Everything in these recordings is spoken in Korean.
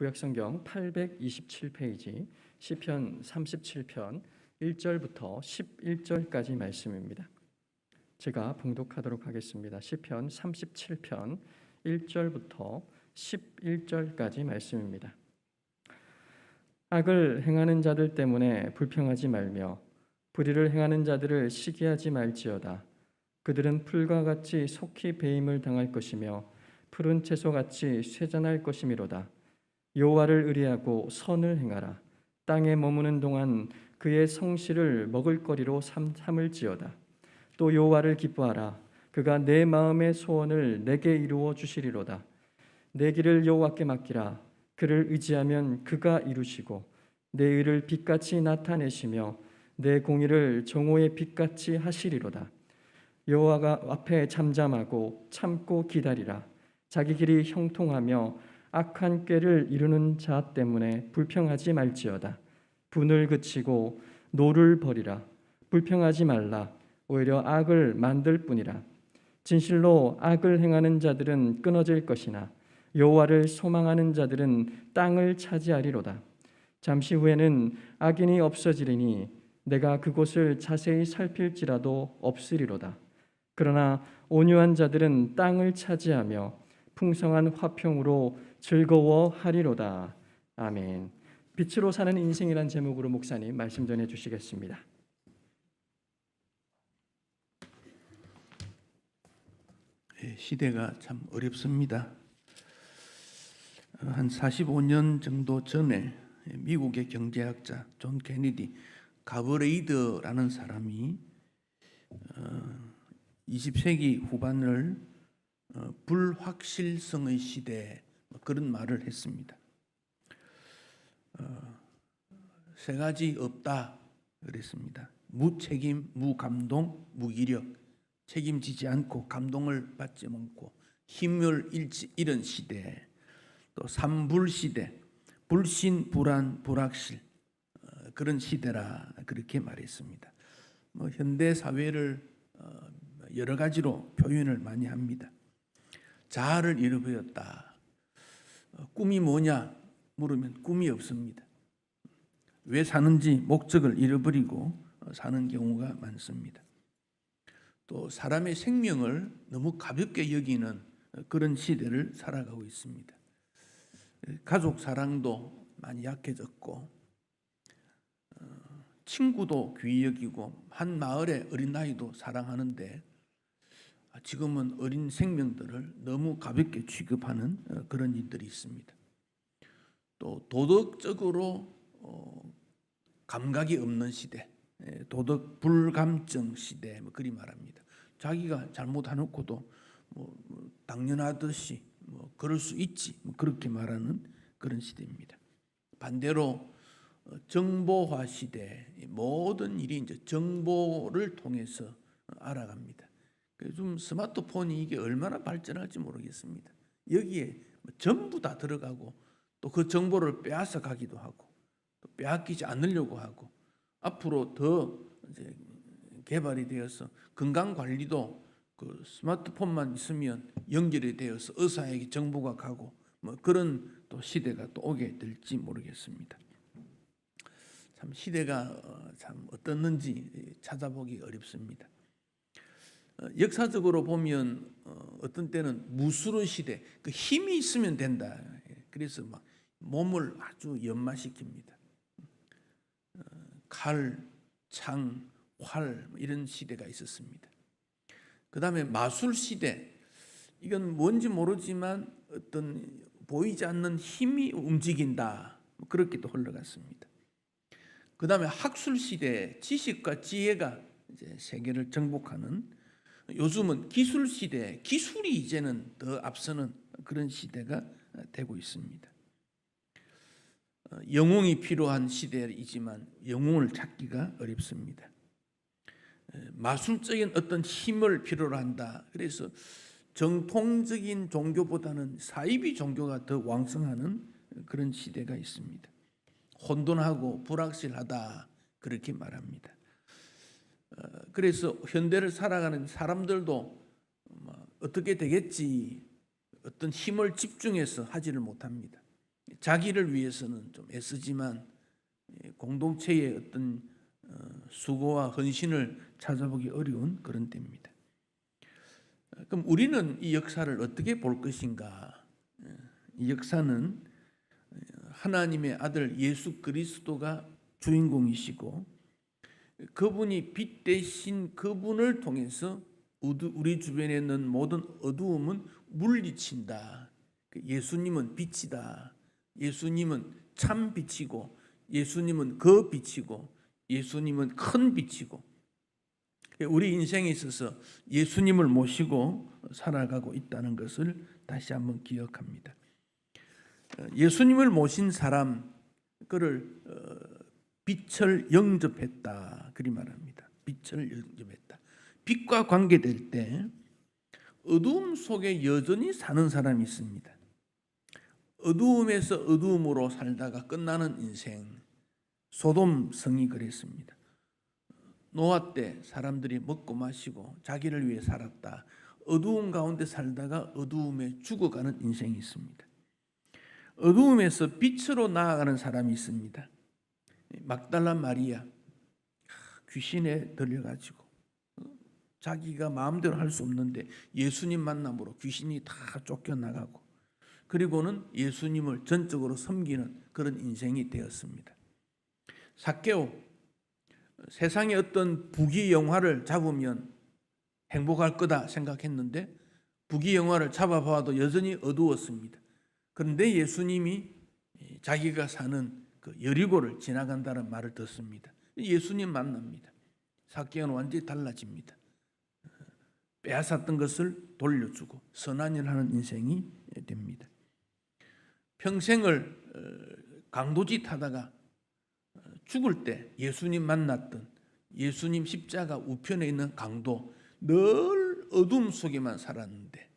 구약성경 827페이지 시편 37편 1절부터 11절까지 말씀입니다. 제가 봉독하도록 하겠습니다. 시편 37편 1절부터 11절까지 말씀입니다. 악을 행하는 자들 때문에 불평하지 말며 불의를 행하는 자들을 시기하지 말지어다. 그들은 풀과 같이 속히 배임을 당할 것이며 푸른 채소같이 쇠잔할 것이미로다. 여호와를 의뢰하고 선을 행하라. 땅에 머무는 동안 그의 성실을 먹을거리로 삼을지어다. 또 여호와를 기뻐하라. 그가 내 마음의 소원을 내게 이루어 주시리로다. 내 길을 여호와께 맡기라. 그를 의지하면 그가 이루시고 내 의를 빛같이 나타내시며 내 공의를 정오의 빛같이 하시리로다. 여호와가 앞에 잠잠하고 참고 기다리라. 자기 길이 형통하며 악한 꾀를 이루는 자 때문에 불평하지 말지어다. 분을 그치고 노를 버리라. 불평하지 말라. 오히려 악을 만들 뿐이라. 진실로 악을 행하는 자들은 끊어질 것이나 여호와를 소망하는 자들은 땅을 차지하리로다. 잠시 후에는 악인이 없어지리니 내가 그곳을 자세히 살필지라도 없으리로다. 그러나 온유한 자들은 땅을 차지하며 풍성한 화평으로 즐거워하리로다. 아멘. 빛으로 사는 인생이란 제목으로 목사님 말씀 전해 주시겠습니다. 시대가 참 어렵습니다. 한 45년 정도 전에 미국의 경제학자 존 케네디 가브레이드라는 사람이 20세기 후반을 불확실성의 시대 그런 말을 했습니다. 세 가지 없다 그랬습니다. 무책임, 무감동, 무기력. 책임지지 않고 감동을 받지 않고 힘을 잃은 시대. 또 삼불시대, 불신, 불안, 불확실 그런 시대라 그렇게 말했습니다. 현대 사회를 여러 가지로 표현을 많이 합니다. 자아를 잃어버렸다. 꿈이 뭐냐 물으면 꿈이 없습니다. 왜 사는지 목적을 잃어버리고 사는 경우가 많습니다. 또 사람의 생명을 너무 가볍게 여기는 그런 시대를 살아가고 있습니다. 가족 사랑도 많이 약해졌고 친구도 귀히 여기고 한 마을의 어린아이도 사랑하는데 지금은 어린 생명들을 너무 가볍게 취급하는 그런 일들이 있습니다. 또 도덕적으로 감각이 없는 시대, 도덕 불감증 시대 그리 말합니다. 자기가 잘못해놓고도 당연하듯이 그럴 수 있지 그렇게 말하는 그런 시대입니다. 반대로 정보화 시대, 모든 일이 이제 정보를 통해서 알아갑니다. 좀 스마트폰이 이게 얼마나 발전할지 모르겠습니다. 여기에 전부 다 들어가고 또 그 정보를 빼앗아 가기도 하고 또 빼앗기지 않으려고 하고 앞으로 더 이제 개발이 되어서 건강 관리도 그 스마트폰만 있으면 연결이 되어서 의사에게 정보가 가고 그런 또 시대가 또 오게 될지 모르겠습니다. 참 시대가 참 어떻는지 찾아보기 어렵습니다. 역사적으로 보면 어떤 때는 무술의 시대, 그 힘이 있으면 된다. 그래서 막 몸을 아주 연마시킵니다. 칼, 창, 활 이런 시대가 있었습니다. 그 다음에 마술 시대, 이건 뭔지 모르지만 어떤 보이지 않는 힘이 움직인다. 그렇게도 흘러갔습니다. 그 다음에 학술 시대, 지식과 지혜가 이제 세계를 정복하는, 요즘은 기술 시대, 기술이 이제는 더 앞서는 그런 시대가 되고 있습니다. 영웅이 필요한 시대이지만 영웅을 찾기가 어렵습니다. 마술적인 어떤 힘을 필요로 한다. 그래서 정통적인 종교보다는 사이비 종교가 더 왕성하는 그런 시대가 있습니다. 혼돈하고 불확실하다 그렇게 말합니다. 그래서 현대를 살아가는 사람들도 어떻게 되겠지 어떤 힘을 집중해서 하지를 못합니다. 자기를 위해서는 좀 애쓰지만 공동체의 어떤 수고와 헌신을 찾아보기 어려운 그런 때입니다. 그럼 우리는 이 역사를 어떻게 볼 것인가? 이 역사는 하나님의 아들 예수 그리스도가 주인공이시고 그분이 빛 대신 그분을 통해서 우리 주변에 있는 모든 어두움은 물리친다. 예수님은 빛이다. 예수님은 참 빛이고 예수님은 그 빛이고 예수님은 큰 빛이고 우리 인생에 있어서 예수님을 모시고 살아가고 있다는 것을 다시 한번 기억합니다. 예수님을 모신 사람 그를 빛을 영접했다 그리 말합니다. 빛을 영접했다. 빛과 관계될 때 어두움 속에 여전히 사는 사람이 있습니다. 어두움에서 어두움으로 살다가 끝나는 인생. 소돔 성이 그랬습니다. 노아 때 사람들이 먹고 마시고 자기를 위해 살았다. 어두움 가운데 살다가 어두움에 죽어가는 인생이 있습니다. 어두움에서 빛으로 나아가는 사람이 있습니다. 막달라 마리아 귀신에 들려가지고 자기가 마음대로 할 수 없는데 예수님 만남으로 귀신이 다 쫓겨나가고 그리고는 예수님을 전적으로 섬기는 그런 인생이 되었습니다. 삭개오 세상의 어떤 부귀영화를 잡으면 행복할 거다 생각했는데 부귀영화를 잡아봐도 여전히 어두웠습니다. 그런데 예수님이 자기가 사는 그 여리고를 지나간다는 말을 듣습니다. 예수님 만납니다. 삭개오는 완전히 달라집니다. 빼앗았던 것을 돌려주고 선한 일 하는 인생이 됩니다. 평생을 강도짓 하다가 죽을 때 예수님 만났던 예수님 십자가 우편에 있는 강도 늘 어둠 속에만 살았는데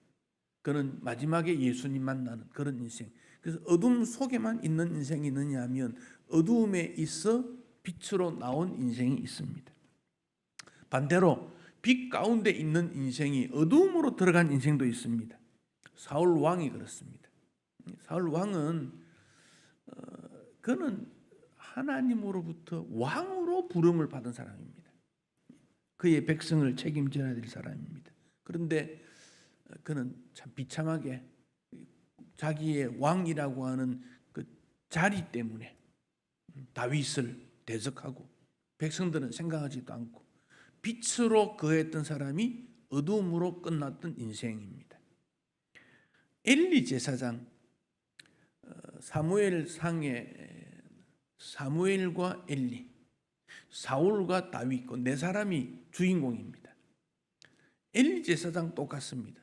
그는 마지막에 예수님 만나는 그런 인생. 그래서 어둠 속에만 있는 인생이 있느냐 하면 어두움에 있어 빛으로 나온 인생이 있습니다. 반대로 빛 가운데 있는 인생이 어두움으로 들어간 인생도 있습니다. 사울 왕이 그렇습니다. 사울 왕은 그는 하나님으로부터 왕으로 부름을 받은 사람입니다. 그의 백성을 책임져야 될 사람입니다. 그런데 그는 참 비참하게 자기의 왕이라고 하는 그 자리 때문에 다윗을 대적하고 백성들은 생각하지도 않고 빛으로 거했던 사람이 어두움으로 끝났던 인생입니다. 엘리 제사장 사무엘상에 사무엘과 엘리, 사울과 다윗 그 네 사람이 주인공입니다. 엘리 제사장 똑같습니다.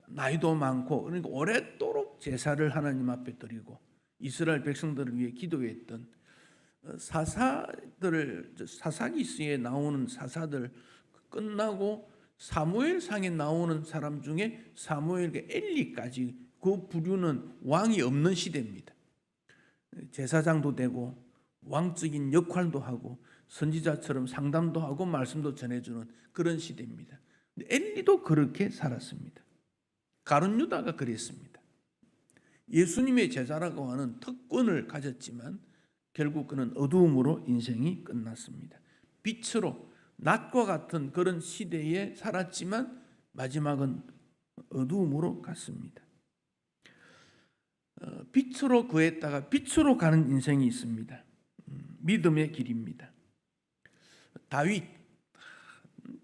나이도 많고 그러니까 오랫도록 제사를 하나님 앞에 드리고 이스라엘 백성들을 위해 기도했던 사사기스에 나오는 사사들 끝나고 사무엘상에 나오는 사람 중에 사무엘과 엘리까지 그 부류는 왕이 없는 시대입니다. 제사장도 되고 왕적인 역할도 하고 선지자처럼 상담도 하고 말씀도 전해주는 그런 시대입니다. 엘리도 그렇게 살았습니다. 가룟 유다가 그랬습니다. 예수님의 제자라고 하는 특권을 가졌지만 결국 그는 어두움으로 인생이 끝났습니다. 빛으로 낮과 같은 그런 시대에 살았지만 마지막은 어두움으로 갔습니다. 빛으로 거했다가 빛으로 가는 인생이 있습니다. 믿음의 길입니다. 다윗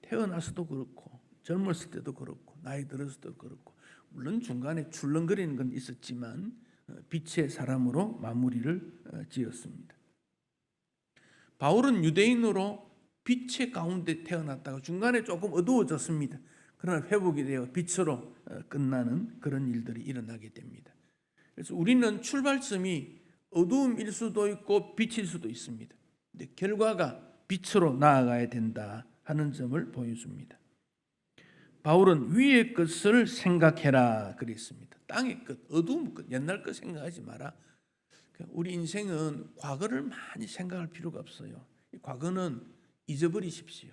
태어나서도 그렇고 젊었을 때도 그렇고 나이 들었을 때도 그렇고 물론 중간에 출렁거리는 건 있었지만 빛의 사람으로 마무리를 지었습니다. 바울은 유대인으로 빛의 가운데 태어났다가 중간에 조금 어두워졌습니다. 그러나 회복이 되어 빛으로 끝나는 그런 일들이 일어나게 됩니다. 그래서 우리는 출발점이 어두움일 수도 있고 빛일 수도 있습니다. 근데 결과가 빛으로 나아가야 된다 하는 점을 보여줍니다. 바울은 위의 것을 생각해라 그랬습니다. 땅의 것, 어두운 것, 옛날 것 생각하지 마라. 우리 인생은 과거를 많이 생각할 필요가 없어요. 과거는 잊어버리십시오.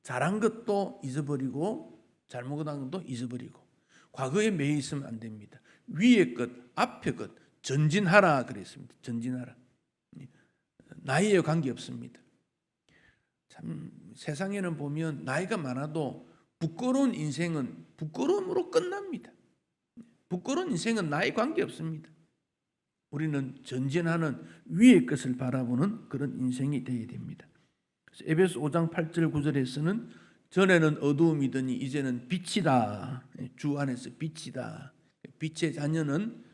잘한 것도 잊어버리고 잘못한 것도 잊어버리고 과거에 매여 있으면 안 됩니다. 위의 것, 앞의 것, 전진하라 그랬습니다. 전진하라. 나이에 관계 없습니다. 참 세상에는 보면 나이가 많아도 부끄러운 인생은 부끄러움으로 끝납니다. 부끄러운 인생은 나이 관계 없습니다. 우리는 전진하는 위의 것을 바라보는 그런 인생이 되어야 됩니다. 그래서 에베소 5장 8절 9절에서는 전에는 어두움이더니 이제는 빛이다. 주 안에서 빛이다. 빛의 자녀는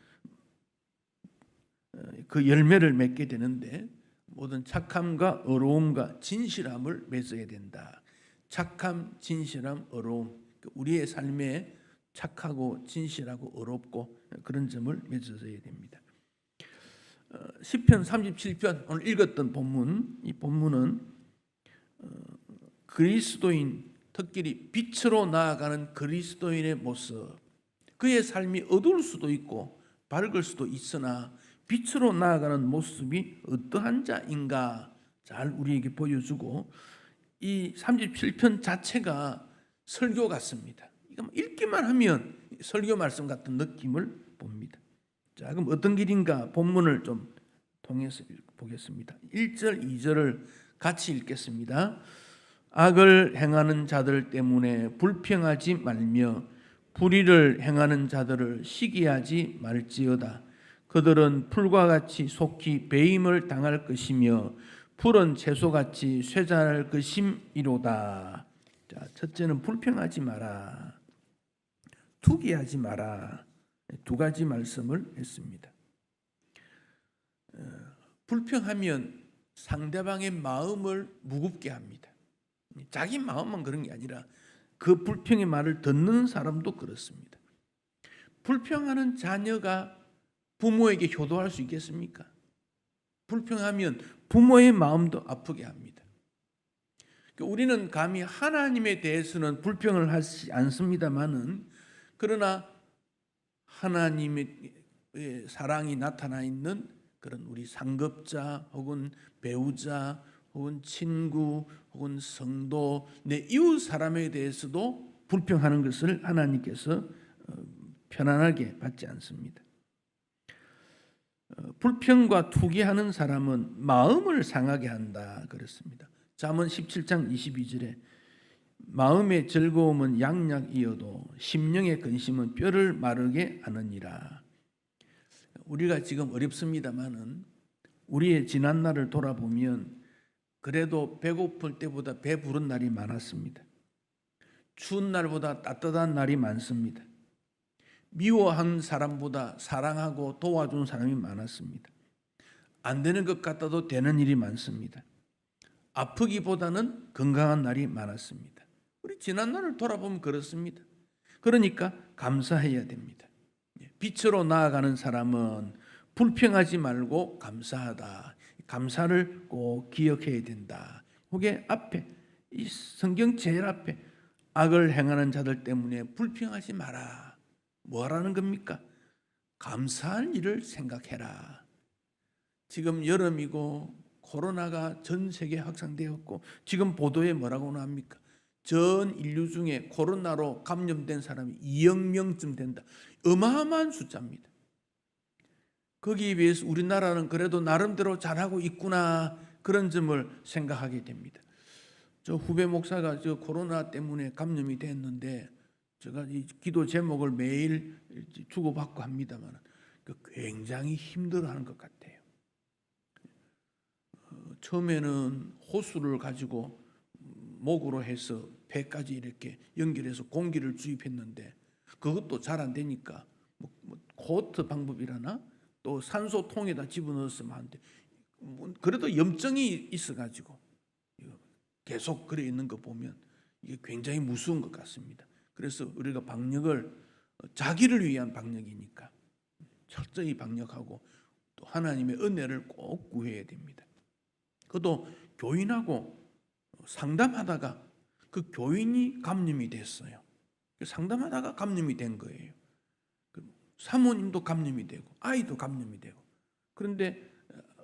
그 열매를 맺게 되는데 모든 착함과 어로움과 진실함을 맺어야 된다. 착함, 진실함, 어로움. 우리의 삶에 착하고 진실하고 어렵고 그런 점을 맺어줘야 됩니다. 시편 37편 오늘 읽었던 본문, 이 본문은 그리스도인, 특별히 빛으로 나아가는 그리스도인의 모습, 그의 삶이 어두울 수도 있고 밝을 수도 있으나 빛으로 나아가는 모습이 어떠한 자인가 잘 우리에게 보여주고, 이 37편 자체가 설교 같습니다. 이거 읽기만 하면 설교 말씀 같은 느낌을 봅니다. 자, 그럼 어떤 길인가 본문을 좀 통해서 보겠습니다. 1절, 2절을 같이 읽겠습니다. 악을 행하는 자들 때문에 불평하지 말며 불의를 행하는 자들을 시기하지 말지어다. 그들은 풀과 같이 속히 배임을 당할 것이며 푸른 채소같이 쇠잔할 것임이로다. 자, 첫째는 불평하지 마라, 투기하지 마라. 두 가지 말씀을 했습니다. 불평하면 상대방의 마음을 무겁게 합니다. 자기 마음만 그런 게 아니라 그 불평의 말을 듣는 사람도 그렇습니다. 불평하는 자녀가 부모에게 효도할 수 있겠습니까? 불평하면 부모의 마음도 아프게 합니다. 우리는 감히 하나님에 대해서는 불평을 하지 않습니다만은, 그러나 하나님의 사랑이 나타나 있는 그런 우리 상급자 혹은 배우자 혹은 친구 혹은 성도, 내 이웃 사람에 대해서도 불평하는 것을 하나님께서 편안하게 받지 않습니다. 불평과 투기하는 사람은 마음을 상하게 한다 그랬습니다. 잠언 17장 22절에 마음의 즐거움은 양약이어도 심령의 근심은 뼈를 마르게 하느니라. 우리가 지금 어렵습니다마는 우리의 지난 날을 돌아보면 그래도 배고플 때보다 배부른 날이 많았습니다. 추운 날보다 따뜻한 날이 많습니다. 미워한 사람보다 사랑하고 도와준 사람이 많았습니다. 안 되는 것 같아도 되는 일이 많습니다. 아프기보다는 건강한 날이 많았습니다. 우리 지난 날을 돌아보면 그렇습니다. 그러니까 감사해야 됩니다. 빛으로 나아가는 사람은 불평하지 말고 감사하다. 감사를 꼭 기억해야 된다. 그게 앞에, 이 성경 제일 앞에 악을 행하는 자들 때문에 불평하지 마라. 뭐 하라는 겁니까? 감사할 일을 생각해라. 지금 여름이고 코로나가 전 세계에 확산되었고 지금 보도에 뭐라고 나옵니까? 전 인류 중에 코로나로 감염된 사람이 2억 명쯤 된다. 어마어마한 숫자입니다. 거기에 비해서 우리나라는 그래도 나름대로 잘하고 있구나, 그런 점을 생각하게 됩니다. 저 후배 목사가 저 코로나 때문에 감염이 됐는데 제가 이 기도 제목을 매일 주고받고 합니다만 굉장히 힘들어하는 것 같아요. 처음에는 호수를 가지고 목으로 해서 배까지 이렇게 연결해서 공기를 주입했는데 그것도 잘 안 되니까 코트 방법이라나 또 산소통에다 집어넣었으면 하는데 그래도 염증이 있어가지고 계속 그래 있는 거 보면 이게 굉장히 무서운 것 같습니다. 그래서 우리가 방역을 자기를 위한 방역이니까 철저히 방역하고 또 하나님의 은혜를 꼭 구해야 됩니다. 그것도 교인하고 상담하다가 그 교인이 감염이 됐어요. 상담하다가 감염이 된 거예요. 사모님도 감염이 되고 아이도 감염이 되고. 그런데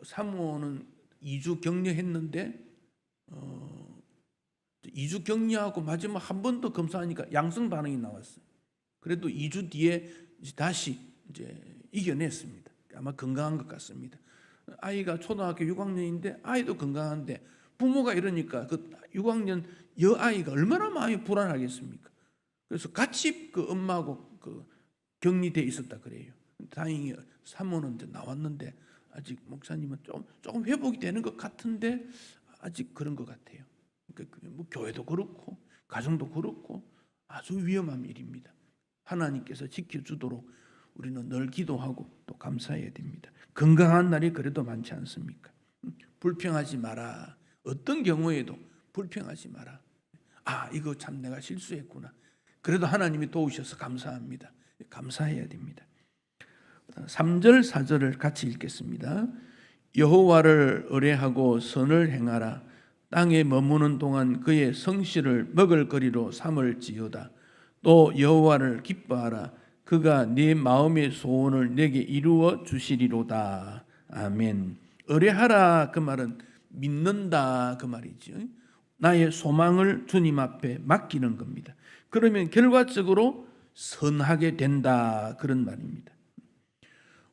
사모는 2주 격려했는데 2주 격려하고 마지막 한 번 더 검사하니까 양성 반응이 나왔어요. 그래도 2주 뒤에 다시 이제 이겨냈습니다. 아마 건강한 것 같습니다. 아이가 초등학교 6학년인데 아이도 건강한데 부모가 이러니까 그 6학년 여아이가 얼마나 마음이 불안하겠습니까? 그래서 같이 그 엄마하고 그 격리돼 있었다 그래요. 다행히 사모는 이제 나왔는데 아직 목사님은 조금 회복이 되는 것 같은데 아직 그런 것 같아요. 그러니까 뭐 교회도 그렇고 가정도 그렇고 아주 위험한 일입니다. 하나님께서 지켜주도록 우리는 늘 기도하고 또 감사해야 됩니다. 건강한 날이 그래도 많지 않습니까? 불평하지 마라. 어떤 경우에도 불평하지 마라. 아, 이거 참 내가 실수했구나. 그래도 하나님이 도우셔서 감사합니다. 감사해야 됩니다. 3절 4절을 같이 읽겠습니다. 여호와를 의뢰하고 선을 행하라. 땅에 머무는 동안 그의 성실을 먹을거리로 삼을지어다. 또 여호와를 기뻐하라. 그가 네 마음의 소원을 내게 이루어 주시리로다. 아멘. 의뢰하라 그 말은 믿는다 그 말이죠. 나의 소망을 주님 앞에 맡기는 겁니다. 그러면 결과적으로 선하게 된다 그런 말입니다.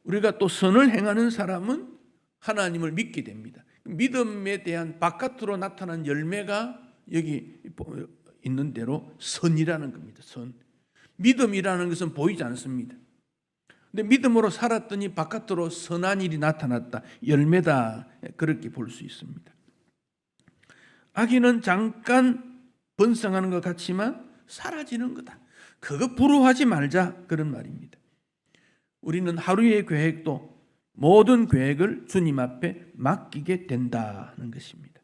우리가 또 선을 행하는 사람은 하나님을 믿게 됩니다. 믿음에 대한 바깥으로 나타난 열매가 여기 있는 대로 선이라는 겁니다. 선. 믿음이라는 것은 보이지 않습니다. 근데 믿음으로 살았더니 바깥으로 선한 일이 나타났다. 열매다. 그렇게 볼 수 있습니다. 악인은 잠깐 번성하는 것 같지만 사라지는 거다. 그거 부러워하지 말자. 그런 말입니다. 우리는 하루의 계획도 모든 계획을 주님 앞에 맡기게 된다는 것입니다.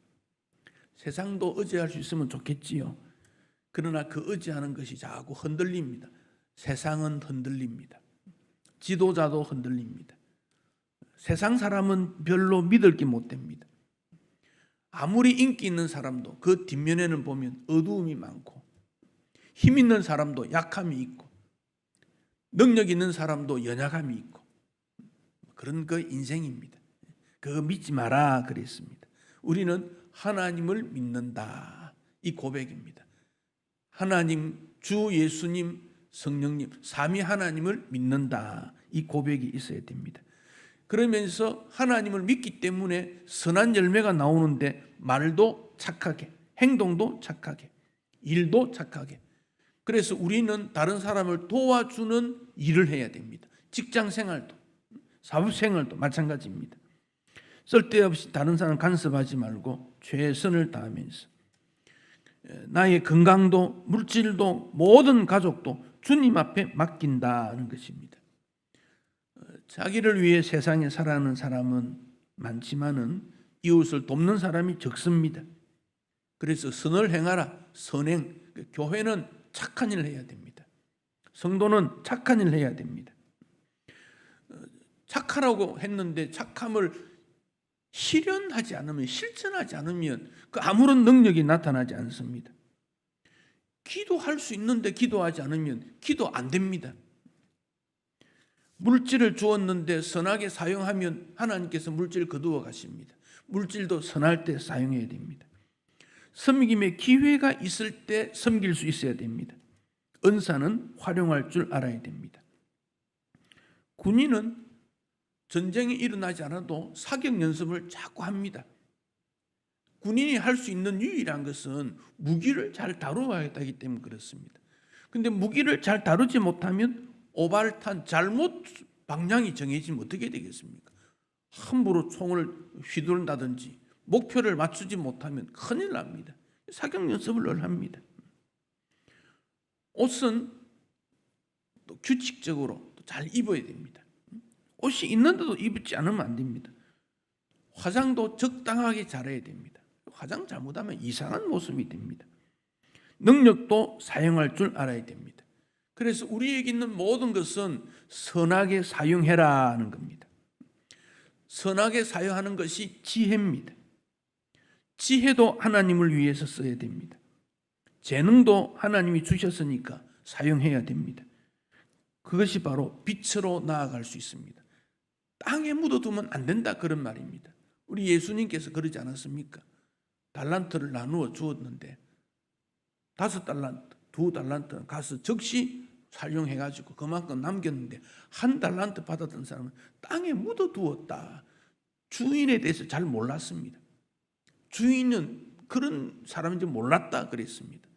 세상도 의지할 수 있으면 좋겠지요. 그러나 그 의지하는 것이 자꾸 흔들립니다. 세상은 흔들립니다. 지도자도 흔들립니다. 세상 사람은 별로 믿을 게 못 됩니다. 아무리 인기 있는 사람도 그 뒷면에는 보면 어두움이 많고 힘 있는 사람도 약함이 있고 능력 있는 사람도 연약함이 있고 그런 그 인생입니다. 그거 믿지 마라 그랬습니다. 우리는 하나님을 믿는다. 이 고백입니다. 하나님, 주 예수님, 성령님, 삼위 하나님을 믿는다. 이 고백이 있어야 됩니다. 그러면서 하나님을 믿기 때문에 선한 열매가 나오는데 말도 착하게, 행동도 착하게, 일도 착하게. 그래서 우리는 다른 사람을 도와주는 일을 해야 됩니다. 직장 생활도, 사업 생활도 마찬가지입니다. 쓸데없이 다른 사람 간섭하지 말고 최선을 다하면서 나의 건강도 물질도 모든 가족도 주님 앞에 맡긴다는 것입니다. 자기를 위해 세상에 살아가는 사람은 많지만은 이웃을 돕는 사람이 적습니다. 그래서 선을 행하라. 선행. 교회는 착한 일을 해야 됩니다. 성도는 착한 일을 해야 됩니다. 착하라고 했는데 착함을 실현하지 않으면, 실천하지 않으면 그 아무런 능력이 나타나지 않습니다. 기도할 수 있는데 기도하지 않으면 기도 안 됩니다. 물질을 주었는데 선하게 사용하면 하나님께서 물질을 거두어 가십니다. 물질도 선할 때 사용해야 됩니다. 섬김의 기회가 있을 때 섬길 수 있어야 됩니다. 은사는 활용할 줄 알아야 됩니다. 군인은 전쟁이 일어나지 않아도 사격 연습을 자꾸 합니다. 군인이 할 수 있는 유일한 것은 무기를 잘 다루어야 하기 때문에 그렇습니다. 그런데 무기를 잘 다루지 못하면 오발탄 잘못 방향이 정해지면 어떻게 되겠습니까? 함부로 총을 휘두른다든지 목표를 맞추지 못하면 큰일 납니다. 사격 연습을 늘 합니다. 옷은 또 규칙적으로 잘 입어야 됩니다. 옷이 있는데도 입지 않으면 안 됩니다. 화장도 적당하게 잘해야 됩니다. 화장 잘못하면 이상한 모습이 됩니다. 능력도 사용할 줄 알아야 됩니다. 그래서 우리에게 있는 모든 것은 선하게 사용해라 하는 겁니다. 선하게 사용하는 것이 지혜입니다. 지혜도 하나님을 위해서 써야 됩니다. 재능도 하나님이 주셨으니까 사용해야 됩니다. 그것이 바로 빛으로 나아갈 수 있습니다. 땅에 묻어두면 안 된다 그런 말입니다. 우리 예수님께서 그러지 않았습니까? 달란트를 나누어 주었는데 5달란트, 2달란트는 가서 즉시 살용해가지고 그만큼 남겼는데 한 달란트 받았던 사람은 땅에 묻어두었다. 주인에 대해서 잘 몰랐습니다. 주인은 그런 사람인지 몰랐다 그랬습니다.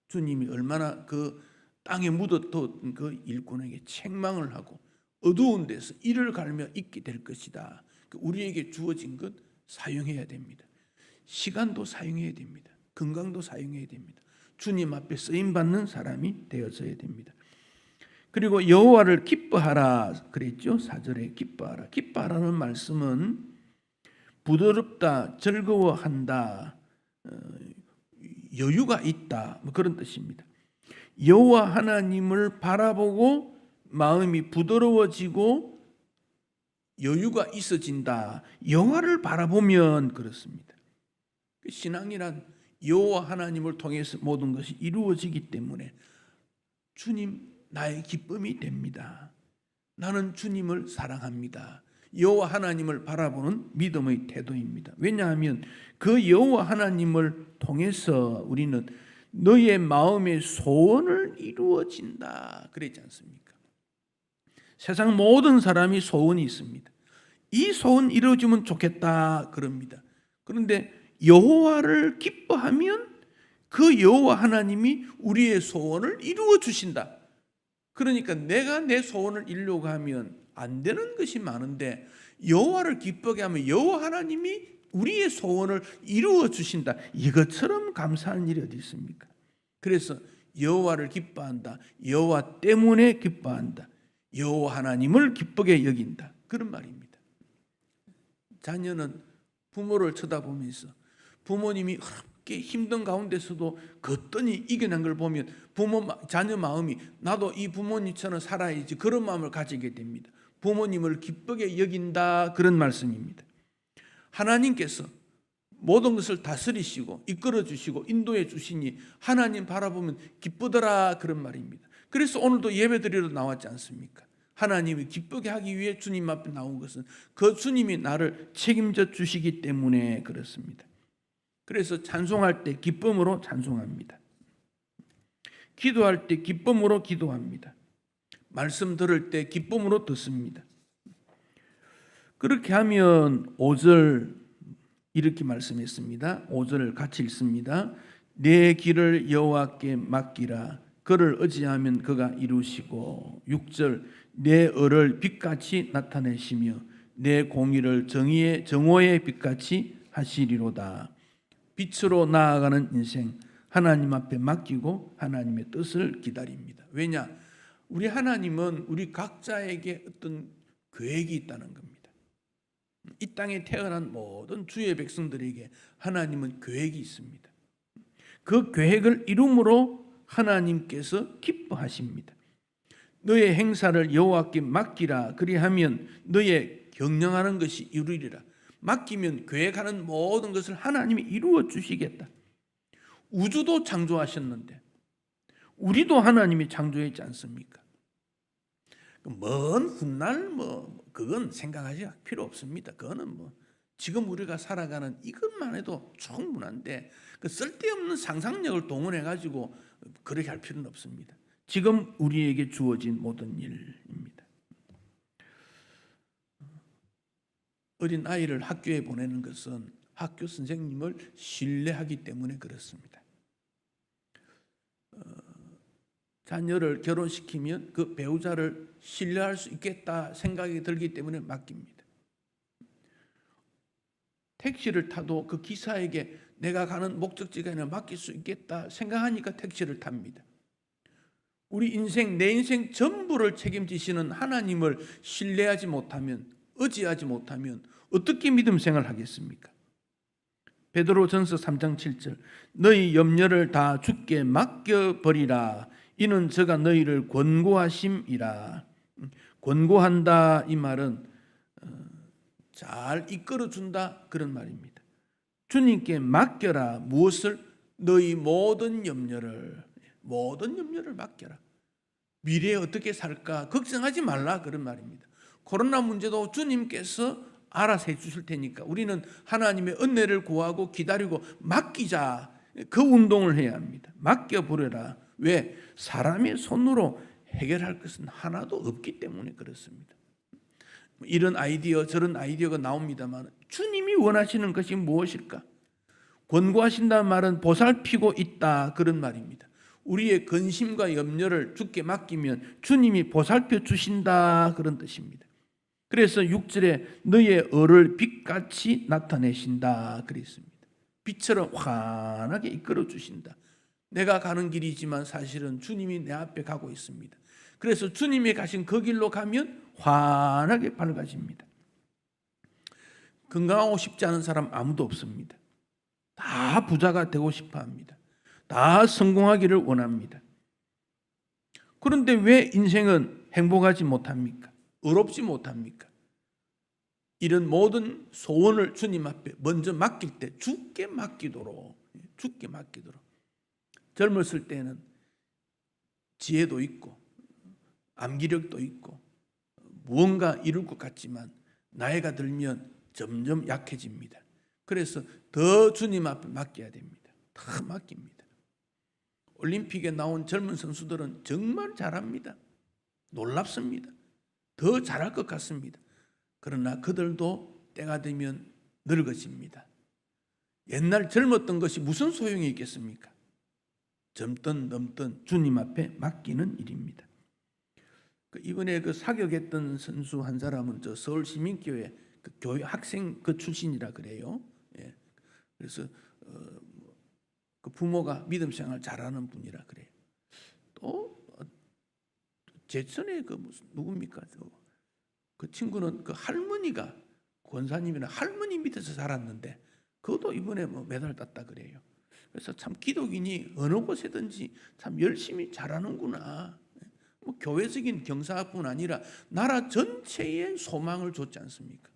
주님이 얼마나 그 땅에 묻어둔 그 일꾼에게 책망을 하고 어두운 데서 이를 갈며 있게 될 것이다. 우리에게 주어진 것 사용해야 됩니다. 시간도 사용해야 됩니다. 건강도 사용해야 됩니다. 주님 앞에 쓰임받는 사람이 되어져야 됩니다. 그리고 여호와를 기뻐하라 그랬죠. 4절에 기뻐하라. 기뻐하라는 말씀은 부드럽다, 즐거워한다, 여유가 있다, 뭐 그런 뜻입니다. 여호와 하나님을 바라보고 마음이 부드러워지고 여유가 있어진다. 여호와를 바라보면 그렇습니다. 신앙이란 여호와 하나님을 통해서 모든 것이 이루어지기 때문에 주님 나의 기쁨이 됩니다. 나는 주님을 사랑합니다. 여호와 하나님을 바라보는 믿음의 태도입니다. 왜냐하면 그 여호와 하나님을 통해서 우리는 너의 마음의 소원을 이루어진다 그랬지 않습니까? 세상 모든 사람이 소원이 있습니다. 이 소원 이루어지면 좋겠다 그럽니다. 그런데 여호와를 기뻐하면 그 여호와 하나님이 우리의 소원을 이루어 주신다. 그러니까 내가 내 소원을 이루려고 하면 안 되는 것이 많은데 여호와를 기쁘게 하면 여호와 하나님이 우리의 소원을 이루어 주신다. 이것처럼 감사한 일이 어디 있습니까? 그래서 여호와를 기뻐한다. 여호와 때문에 기뻐한다. 여호와 하나님을 기쁘게 여긴다. 그런 말입니다. 자녀는 부모를 쳐다보면서 부모님이 그렇게 힘든 가운데서도 거뜬히 이겨낸 걸 보면 자녀 마음이 나도 이 부모님처럼 살아야지 그런 마음을 가지게 됩니다. 부모님을 기쁘게 여긴다 그런 말씀입니다. 하나님께서 모든 것을 다스리시고 이끌어 주시고 인도해 주시니 하나님 바라보면 기쁘더라 그런 말입니다. 그래서 오늘도 예배드리러 나왔지 않습니까? 하나님이 기쁘게 하기 위해 주님 앞에 나온 것은 그 주님이 나를 책임져 주시기 때문에 그렇습니다. 그래서 찬송할 때 기쁨으로 찬송합니다. 기도할 때 기쁨으로 기도합니다. 말씀 들을 때 기쁨으로 듣습니다. 그렇게 하면 5절 이렇게 말씀했습니다. 5절을 같이 읽습니다. 내 길을 여호와께 맡기라. 그를 의지하면 그가 이루시고 6절 내 의를 빛같이 나타내시며 내 공의를 정오의 빛같이 하시리로다. 빛으로 나아가는 인생 하나님 앞에 맡기고 하나님의 뜻을 기다립니다. 왜냐? 우리 하나님은 우리 각자에게 어떤 계획이 있다는 겁니다. 이 땅에 태어난 모든 주의 백성들에게 하나님은 계획이 있습니다. 그 계획을 이룸으로 하나님께서 기뻐하십니다. 너의 행사를 여호와께 맡기라. 그리하면 너의 경영하는 것이 이루리라. 맡기면 계획하는 모든 것을 하나님이 이루어 주시겠다. 우주도 창조하셨는데 우리도 하나님이 창조했지 않습니까? 먼 훗날 그건 생각하지 필요 없습니다. 그거는 지금 우리가 살아가는 이것만 해도 충분한데 그 쓸데없는 상상력을 동원해 가지고 그렇게 할 필요는 없습니다. 지금 우리에게 주어진 모든 일입니다. 어린 아이를 학교에 보내는 것은 학교 선생님을 신뢰하기 때문에 그렇습니다. 자녀를 결혼시키면 그 배우자를 신뢰할 수 있겠다 생각이 들기 때문에 맡깁니다. 택시를 타도 그 기사에게 내가 가는 목적지가 맡길 수 있겠다 생각하니까 택시를 탑니다. 우리 인생, 내 인생 전부를 책임지시는 하나님을 신뢰하지 못하면, 의지하지 못하면 어떻게 믿음 생활을 하겠습니까? 베드로전서 3장 7절 너희 염려를 다 주께 맡겨버리라. 이는 저가 너희를 권고하심이라. 권고한다 이 말은 잘 이끌어준다 그런 말입니다. 주님께 맡겨라. 무엇을? 너희 모든 염려를 맡겨라. 미래에 어떻게 살까 걱정하지 말라 그런 말입니다. 코로나 문제도 주님께서 알아서 해주실 테니까 우리는 하나님의 은혜를 구하고 기다리고 맡기자. 그 운동을 해야 합니다. 맡겨버려라. 왜? 사람의 손으로 해결할 것은 하나도 없기 때문에 그렇습니다. 이런 아이디어 저런 아이디어가 나옵니다만 주님이 원하시는 것이 무엇일까? 권고하신다는 말은 보살피고 있다 그런 말입니다. 우리의 근심과 염려를 주께 맡기면 주님이 보살펴 주신다 그런 뜻입니다. 그래서 6절에 너의 의를 빛같이 나타내신다 그랬습니다. 빛처럼 환하게 이끌어 주신다. 내가 가는 길이지만 사실은 주님이 내 앞에 가고 있습니다. 그래서 주님이 가신 그 길로 가면 환하게 밝아집니다. 건강하고 싶지 않은 사람 아무도 없습니다. 다 부자가 되고 싶어 합니다. 다 성공하기를 원합니다. 그런데 왜 인생은 행복하지 못합니까? 의롭지 못합니까? 이런 모든 소원을 주님 앞에 먼저 맡길 때 주께 맡기도록 젊었을 때는 지혜도 있고 암기력도 있고 무언가 이룰 것 같지만 나이가 들면 점점 약해집니다. 그래서 더 주님 앞에 맡겨야 됩니다. 다 맡깁니다. 올림픽에 나온 젊은 선수들은 정말 잘합니다. 놀랍습니다. 더 잘할 것 같습니다. 그러나 그들도 때가 되면 늙어집니다. 옛날 젊었던 것이 무슨 소용이 있겠습니까? 젊든 넘든 주님 앞에 맡기는 일입니다. 이번에 사격했던 선수 한 사람은 저 서울시민교회 교회 학생 출신이라 그래요. 예. 그래서 그 부모가 믿음 생활 잘하는 분이라 그래요. 또 제천에 무슨 누굽니까? 그 친구는 그 할머니가 권사님이나 할머니 밑에서 살았는데 그것도 이번에 메달 땄다 그래요. 그래서 참 기독인이 어느 곳에든지 참 열심히 잘하는구나. 교회적인 경사뿐 아니라 나라 전체에 소망을 줬지 않습니까?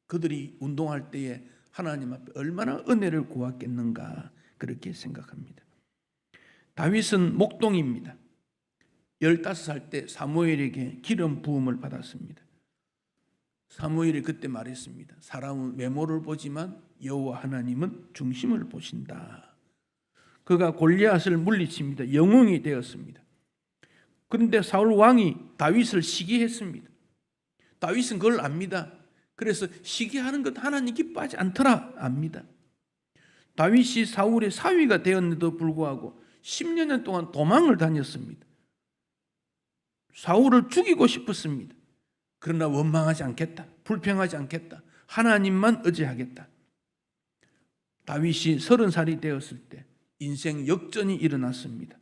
그들이 운동할 때에 하나님 앞에 얼마나 은혜를 구했겠는가 그렇게 생각합니다. 다윗은 목동입니다. 15살 때 사무엘에게 기름 부음을 받았습니다. 사무엘이 그때 말했습니다. 사람은 외모를 보지만 여호와 하나님은 중심을 보신다. 그가 골리앗을 물리칩니다. 영웅이 되었습니다. 그런데 사울 왕이 다윗을 시기했습니다. 다윗은 그걸 압니다. 그래서 시기하는 것 하나님 기뻐하지 않더라 압니다. 다윗이 사울의 사위가 되었는데도 불구하고 10년 동안 도망을 다녔습니다. 사울을 죽이고 싶었습니다. 그러나 원망하지 않겠다. 불평하지 않겠다. 하나님만 의지하겠다. 다윗이 30살이 되었을 때 인생 역전이 일어났습니다.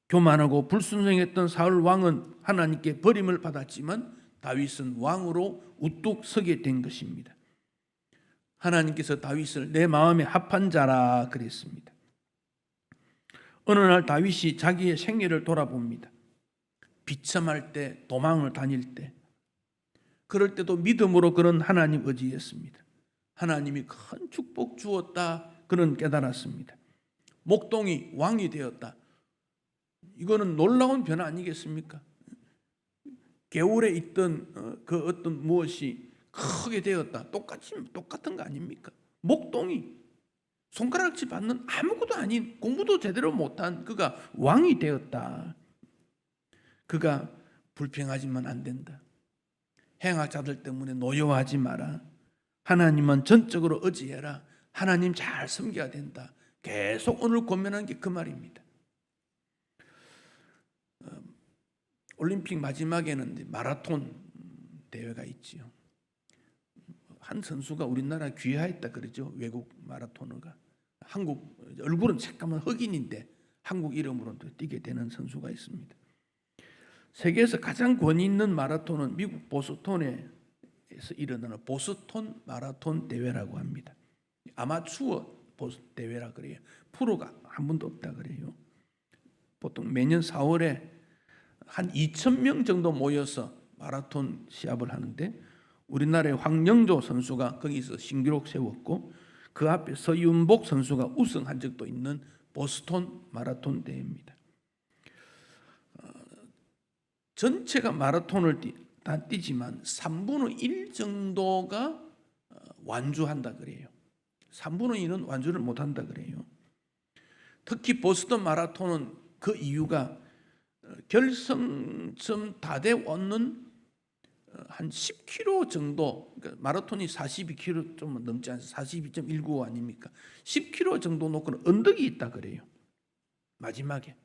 교만하고 불순종했던 사울 왕은 하나님께 버림을 받았지만 다윗은 왕으로 우뚝 서게 된 것입니다. 하나님께서 다윗을 내 마음에 합한 자라 그랬습니다. 어느 날 다윗이 자기의 생애를 돌아봅니다. 비참할 때, 도망을 다닐 때, 그럴 때도 믿음으로 그런 하나님 의지했습니다. 하나님이 큰 축복 주었다 그는 깨달았습니다. 목동이 왕이 되었다. 이거는 놀라운 변화 아니겠습니까? 개울에 있던 그 어떤 무엇이 크게 되었다. 똑같은 거 아닙니까? 목동이 손가락질 받는 아무것도 아닌 공부도 제대로 못한 그가 왕이 되었다. 그가 불평하지만 안 된다. 행악자들 때문에 노여워하지 마라. 하나님은 전적으로 의지해라. 하나님 잘 섬겨야 된다. 계속 오늘 고민하는 게 그 말입니다. 올림픽 마지막에는 마라톤 대회가 있지요. 한 선수가 우리나라 귀화했다 그러죠. 외국 마라토너가. 한국 얼굴은 새까만 흑인인데 한국 이름으로 뛰게 되는 선수가 있습니다. 세계에서 가장 권위 있는 마라톤은 미국 보스턴에서 일어나는 보스턴 마라톤 대회라고 합니다. 아마추어 대회라 그래요. 프로가 한 번도 없다 그래요. 보통 매년 4월에 한 2,000명 정도 모여서 마라톤 시합을 하는데 우리나라의 황영조 선수가 거기서 신기록 세웠고 그 앞에 서윤복 선수가 우승한 적도 있는 보스턴 마라톤 대회입니다. 전체가 마라톤을 다 뛰지만 3분의 1 정도가 완주한다 그래요. 3분의 1은 완주를 못한다 그래요. 특히 보스턴 마라톤은 그 이유가 결승점 다 돼 왔는 한 10km 정도, 그러니까 마라톤이 42km 좀 넘지 않습니까? 42.195 아닙니까? 10km 정도 놓고는 언덕이 있다 그래요. 마지막에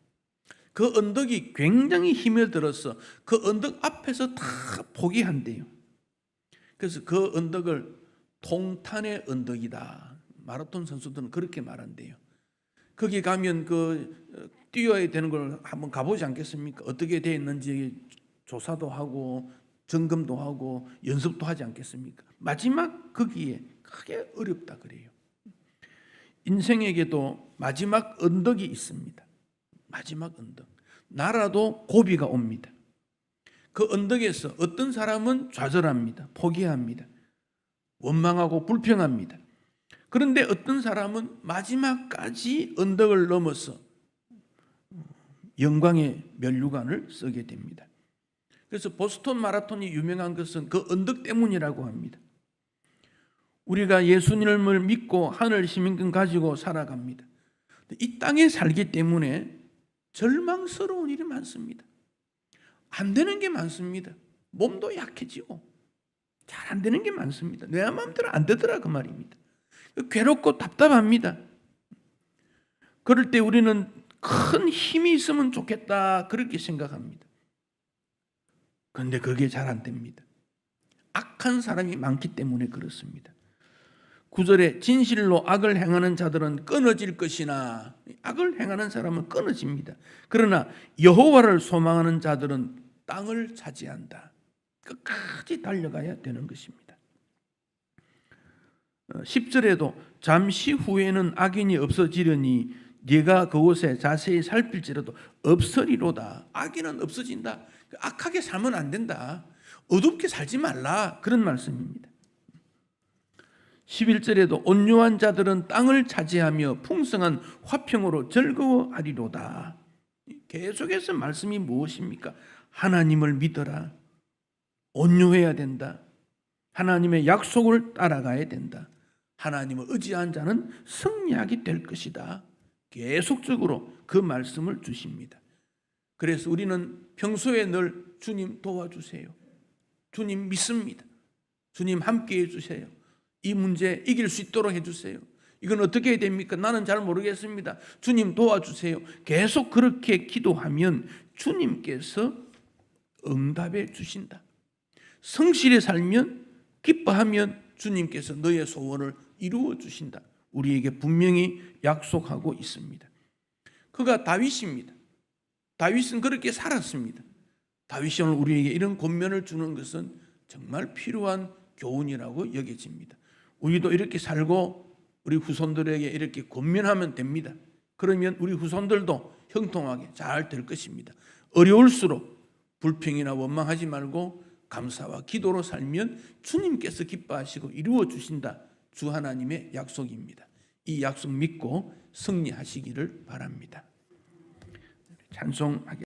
그 언덕이 굉장히 힘에 들어서 그 언덕 앞에서 다 포기한대요. 그래서 그 언덕을 통탄의 언덕이다. 마라톤 선수들은 그렇게 말한대요. 거기 가면 그 뛰어야 되는 걸 한번 가보지 않겠습니까? 어떻게 되어 있는지 조사도 하고 점검도 하고 연습도 하지 않겠습니까? 마지막 거기에 크게 어렵다 그래요. 인생에게도 마지막 언덕이 있습니다. 마지막 언덕. 나라도 고비가 옵니다. 그 언덕에서 어떤 사람은 좌절합니다. 포기합니다. 원망하고 불평합니다. 그런데 어떤 사람은 마지막까지 언덕을 넘어서 영광의 면류관을 쓰게 됩니다. 그래서 보스턴 마라톤이 유명한 것은 그 언덕 때문이라고 합니다. 우리가 예수님을 믿고 하늘 시민권 가지고 살아갑니다. 이 땅에 살기 때문에 절망스러운 일이 많습니다. 안 되는 게 많습니다. 몸도 약해지고 잘 안 되는 게 많습니다. 내 마음대로 안 되더라 그 말입니다. 괴롭고 답답합니다. 그럴 때 우리는 큰 힘이 있으면 좋겠다 그렇게 생각합니다. 그런데 그게 잘 안 됩니다. 악한 사람이 많기 때문에 그렇습니다. 9절에 진실로 악을 행하는 자들은 끊어질 것이나, 악을 행하는 사람은 끊어집니다. 그러나 여호와를 소망하는 자들은 땅을 차지한다. 끝까지 달려가야 되는 것입니다. 10절에도 잠시 후에는 악인이 없어지려니 네가 그곳에 자세히 살필지라도 없으리로다. 악인은 없어진다. 악하게 살면 안 된다. 어둡게 살지 말라. 그런 말씀입니다. 11절에도 온유한 자들은 땅을 차지하며 풍성한 화평으로 즐거워하리로다. 계속해서 말씀이 무엇입니까? 하나님을 믿어라. 온유해야 된다. 하나님의 약속을 따라가야 된다. 하나님을 의지한 자는 승리하게 될 것이다. 계속적으로 그 말씀을 주십니다. 그래서 우리는 평소에 늘 주님 도와주세요. 주님 믿습니다. 주님 함께해 주세요. 이 문제 이길 수 있도록 해주세요. 이건 어떻게 해야 됩니까? 나는 잘 모르겠습니다. 주님 도와주세요. 계속 그렇게 기도하면 주님께서 응답해 주신다. 성실히 살면, 기뻐하면 주님께서 너의 소원을 이루어 주신다. 우리에게 분명히 약속하고 있습니다. 그가 다윗입니다. 다윗은 그렇게 살았습니다. 다윗이 오늘 우리에게 이런 권면을 주는 것은 정말 필요한 교훈이라고 여겨집니다. 우리도 이렇게 살고 우리 후손들에게 이렇게 권면하면 됩니다. 그러면 우리 후손들도 형통하게 잘 될 것입니다. 어려울수록 불평이나 원망하지 말고 감사와 기도로 살면 주님께서 기뻐하시고 이루어 주신다. 주 하나님의 약속입니다. 이 약속 믿고 승리하시기를 바랍니다. 찬송하겠습니다.